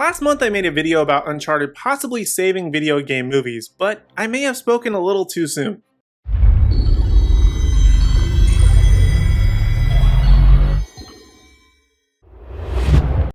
Last month I made a video about Uncharted possibly saving video game movies, but I may have spoken a little too soon.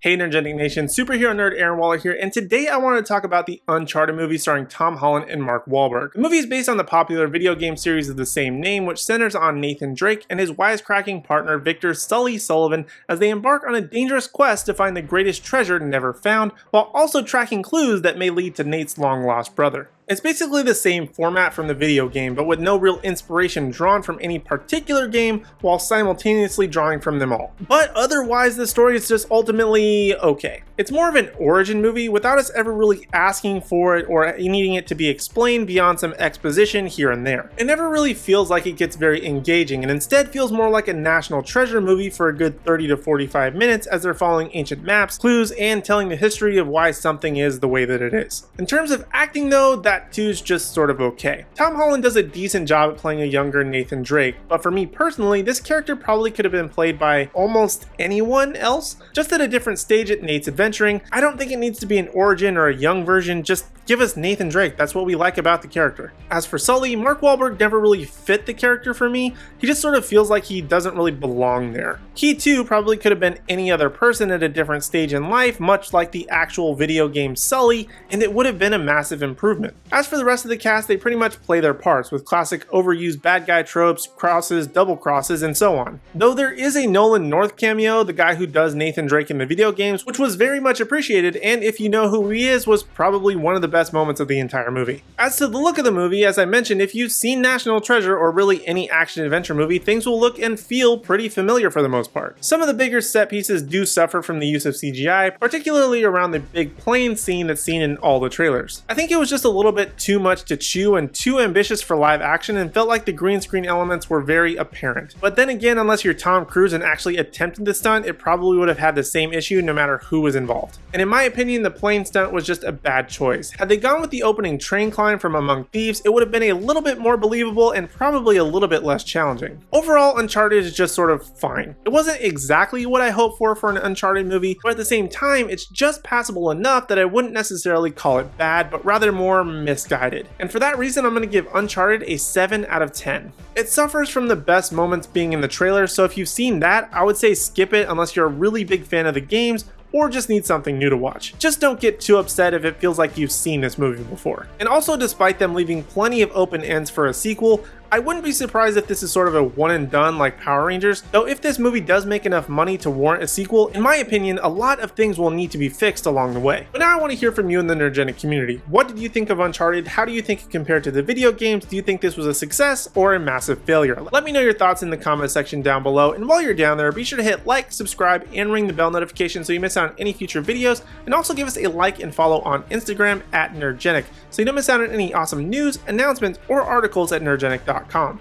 Hey Nerdgenic Nation, superhero nerd Aaron Waller here, and today I wanted to talk about the Uncharted movie starring Tom Holland and Mark Wahlberg. The movie is based on the popular video game series of the same name, which centers on Nathan Drake and his wisecracking partner Victor Sully Sullivan as they embark on a dangerous quest to find the greatest treasure never found, while also tracking clues that may lead to Nate's long-lost brother. It's basically the same format from the video game, but with no real inspiration drawn from any particular game while simultaneously drawing from them all. But otherwise, the story is just ultimately okay. It's more of an origin movie without us ever really asking for it or needing it to be explained beyond some exposition here and there. It never really feels like it gets very engaging and instead feels more like a National Treasure movie for a good 30 to 45 minutes as they're following ancient maps, clues, and telling the history of why something is the way that it is. In terms of acting though, that too is just sort of okay. Tom Holland does a decent job at playing a younger Nathan Drake, but for me personally, this character probably could have been played by almost anyone else, just at a different stage at Nate's adventuring. I don't think it needs to be an origin or a young version, just give us Nathan Drake, that's what we like about the character. As for Sully, Mark Wahlberg never really fit the character for me. He just sort of feels like he doesn't really belong there. He too probably could have been any other person at a different stage in life, much like the actual video game Sully, and it would have been a massive improvement. As for the rest of the cast, they pretty much play their parts, with classic overused bad guy tropes, crosses, double crosses, and so on. Though there is a Nolan North cameo, the guy who does Nathan Drake in the video games, which was very much appreciated, and if you know who he is, was probably one of the best moments of the entire movie. As to the look of the movie, as I mentioned, if you've seen National Treasure or really any action-adventure movie, things will look and feel pretty familiar for the most part. Some of the bigger set pieces do suffer from the use of CGI, particularly around the big plane scene that's seen in all the trailers. I think it was just a little bit too much to chew and too ambitious for live action and felt like the green screen elements were very apparent. But then again, unless you're Tom Cruise and actually attempted the stunt, it probably would have had the same issue no matter who was involved. And in my opinion, the plane stunt was just a bad choice. Had they gone with the opening train climb from Among Thieves, it would have been a little bit more believable and probably a little bit less challenging. Overall, Uncharted is just sort of fine. It wasn't exactly what I hoped for an Uncharted movie, but at the same time, it's just passable enough that I wouldn't necessarily call it bad, but rather more misguided. And for that reason, I'm going to give Uncharted a 7 out of 10. It suffers from the best moments being in the trailer, so if you've seen that, I would say skip it unless you're a really big fan of the games or just need something new to watch. Just don't get too upset if it feels like you've seen this movie before. And also, despite them leaving plenty of open ends for a sequel, I wouldn't be surprised if this is sort of a one and done like Power Rangers, though if this movie does make enough money to warrant a sequel, in my opinion, a lot of things will need to be fixed along the way. But now I want to hear from you in the Nerdgenic community. What did you think of Uncharted? How do you think it compared to the video games? Do you think this was a success or a massive failure? Let me know your thoughts in the comment section down below, and while you're down there, be sure to hit like, subscribe, and ring the bell notification so you miss out on any future videos, and also give us a like and follow on Instagram at Nerdgenic so you don't miss out on any awesome news, announcements, or articles at nerdgenic.com.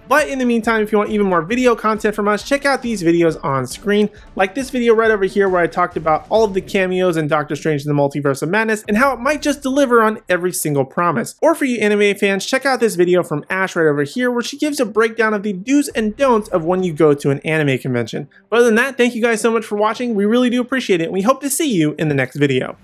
But in the meantime, if you want even more video content from us, check out these videos on screen, like this video right over here where I talked about all of the cameos in Doctor Strange in the Multiverse of Madness and how it might just deliver on every single promise. Or for you anime fans, check out this video from Ash right over here where she gives a breakdown of the do's and don'ts of when you go to an anime convention. But other than that, thank you guys so much for watching. We really do appreciate it, and we hope to see you in the next video.